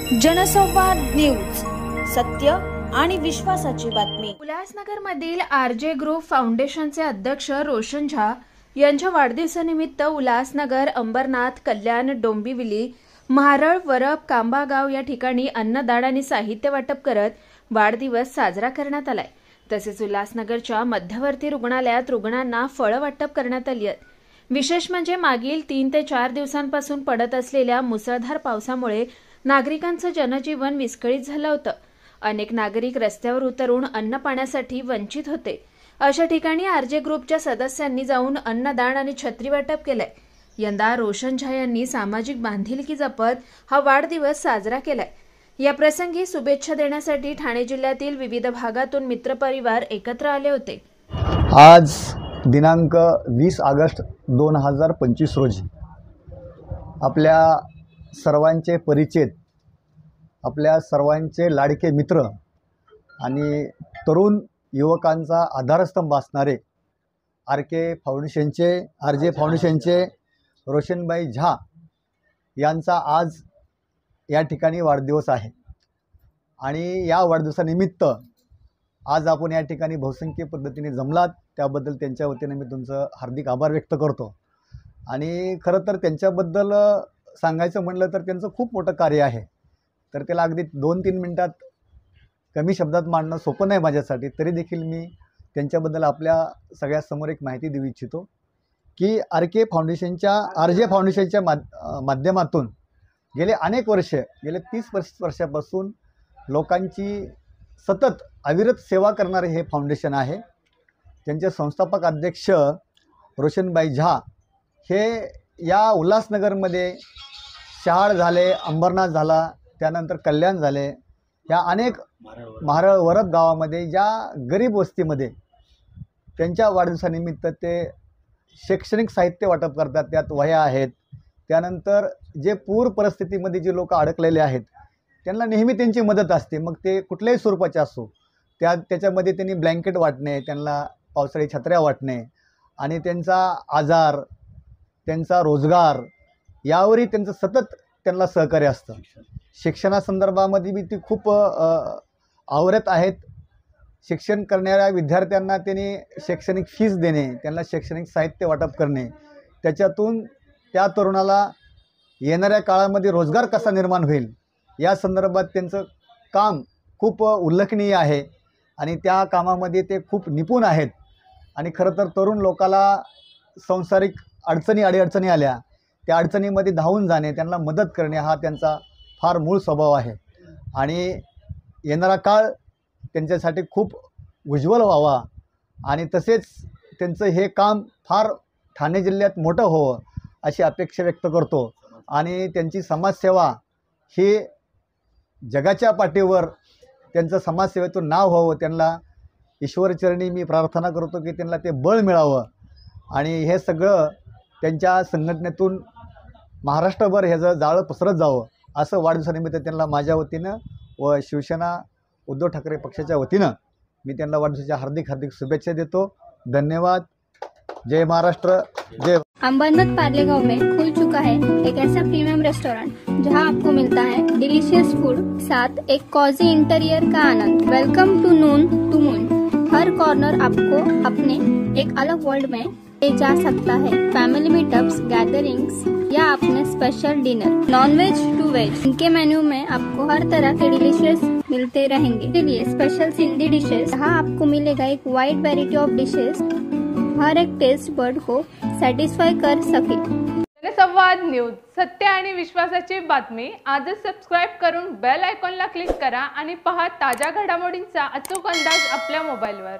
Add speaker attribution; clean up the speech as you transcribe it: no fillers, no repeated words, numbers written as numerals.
Speaker 1: जनसंवाद न्यूज, सत्य आणि विश्वासाची बातमी।
Speaker 2: उल्हासनगर मधील आरजे ग्रुप फाउंडेशनचे अध्यक्ष रोशन झा यांच्या वाढदिवसानिमित्त उल्हासनगर, अंबरनाथ, कल्याण, डोंबिवली, म्हारळ, वरप, कांबागाव या ठिकाणी अन्नदान आणि साहित्य वाटप करत वाढदिवस साजरा करण्यात आलाय। तसेच उल्हासनगरच्या मध्यवर्ती रुग्णालयात रुग्णांना फळं वाटप करण्यात आली आहेत। विशेष म्हणजे मागील 3 ते 4 दिवसांपासून पडत असलेल्या मुसळधार पावसामुळे नागरिकांचं जनजीवन विस्कळीत झालं होतं। अनेक नागरिक रस्त्यावर उतरून अन्न पाण्यासाठी वंचित होते। अशा ठिकाणी आरजे ग्रुपच्या सदस्यांनी जाऊन अन्नदान आणि छत्री वाटप केलंय। यंदा रोशन झा यांनी सामाजिक बांधिलकी जपत हा वाढदिवस साजरा केलाय। या प्रसंगी शुभेच्छा देण्यासाठी ठाणे जिल्ह्यातील विविध भागातून मित्रपरिवार एकत्र आले होते।
Speaker 3: आज दिनांक 20 ऑगस्ट 2025 रोजी आपल्या सर्वांचे परिचित, आपल्या सर्वांचे लाडके मित्र आणि तरुण युवकांचा आधारस्तंभ असणारे आरजे फाउंडेशनचे रोशनभाई झा यांचा आज या ठिकाणी वाढदिवस आहे। आणि या वाढदिवसानिमित्त आज आपण या ठिकाणी बहुसंख्य पद्धतीने जमलात, त्याबद्दल त्यांच्या वतीने मी तुमचं हार्दिक आभार व्यक्त करतो। आणि खरं तर त्यांच्याबद्दल सांगायचं म्हटलं तर त्यांचं खूप मोठं कार्य आहे, तर त्याला अगदी 2-3 मिनिटात कमी शब्दात मांडणं सोपं नाही माझ्यासाठी। तरी देखील मी त्यांच्याबद्दल आपल्या सगळ्यासमोर एक माहिती देऊ इच्छितो की आरजे फाउंडेशनच्या माध्यमातून गेले अनेक वर्ष, गेले 30 वर्षापासून लोकांची सतत अविरत सेवा करणारे हे फाउंडेशन आहे। त्यांचे संस्थापक अध्यक्ष रोशनभाई झा हे या उल्हासनगरमध्ये शहाळ झाले, अंबरनाथ झाला, त्यानंतर कल्याण झाले, या अनेक म्हारळ, वरप गावामध्ये ज्या गरीब वस्तीमध्ये त्यांच्या वाढदिवसानिमित्त ते शैक्षणिक साहित्य वाटप करतात। त्यात वह्या आहेत, त्यानंतर जे पूर परिस्थितीमध्ये जे लोक अडकलेले आहेत त्यांना नेहमी त्यांची मदत असते, मग ते कुठल्याही स्वरूपाचे असो। त्याच्यामध्ये त्यांनी ब्लँकेट वाटणे, त्यांना पावसाळी छत्र्या वाटणे आणि त्यांचा आजार, त्यांचा रोजगार यावरही त्यांचं सतत त्यांना सहकार्य असतं। शिक्षणासंदर्भामध्ये बी ती खूप आवरत आहेत। शिक्षण करणाऱ्या विद्यार्थ्यांना त्यांनी शैक्षणिक फीस देणे, त्यांना शैक्षणिक साहित्य वाटप करणे, त्याच्यातून त्या तरुणाला येणाऱ्या काळामध्ये रोजगार कसा निर्माण होईल या संदर्भात त्यांचं काम खूप उल्लेखनीय आहे आणि त्या कामामध्ये ते खूप निपुण आहेत। आणि खरं तर तरुण लोकाला सांसारिक अडचणी आल्या, त्या अडचणीमध्ये धावून जाणे, त्यांना मदत करणे हा त्यांचा फार मूळ स्वभाव आहे। आणि येणारा काळ त्यांच्यासाठी खूप उज्ज्वल व्हावा आणि तसेच त्यांचं हे काम फार ठाणे जिल्ह्यात मोठं व्हावं अशी अपेक्षा व्यक्त करतो। आणि त्यांची समाजसेवा ही जगाच्या पाठीवर त्यांचं समाजसेवेतून नाव व्हावं, त्यांना ईश्वरचरणी मी प्रार्थना करतो की त्यांना ते बळ मिळावं आणि हे सगळं त्यांच्या संघटनेतून महाराष्ट्रभर ह्याचं जाळं पसरत जावं असं वाढदिवसानिमित्त त्यांना माझ्या वतीनं व शिवसेना उद्धव ठाकरे पक्षाच्या वतीनं मी त्यांना वाढदिवसाच्या हार्दिक शुभेच्छा देतो। धन्यवाद। जय महाराष्ट्र, जय।
Speaker 4: अंबरनाथ पार्लेगांव में खुल चुका है एक ऐसा प्रीमियम रेस्टोरेंट जहां आपको मिलता है डिलीशियस फूड, साथ एक कॉजी इंटीरियर का आनंद। Welcome to noon to moon. हर कॉर्नर आपको अपने एक अलग वर्ल्ड में ले जा सकता है। फैमिली मीटअप्स, गैदरिंग्स या अपने special dinner, non veg to veg, इनके मेन्यू में आपको हर तरह के डिलीशियस मिलते रहेंगे। इसलिए स्पेशल सिंधी डिशेस, जहाँ आपको मिलेगा एक वाइड वेराइटी ऑफ डिशेस, हर एक टेस्ट बर्ड को सॅटिस्फाय कर सके।
Speaker 5: जनसंवाद न्यूज, सत्य आणि विश्वासाची बातमी। आजच सबस्क्राइब करून बेल आयकॉनला क्लिक करा आणि पहा ताज्या घडामोडींचा अचूक अंदाज आपल्या मोबाईलवर।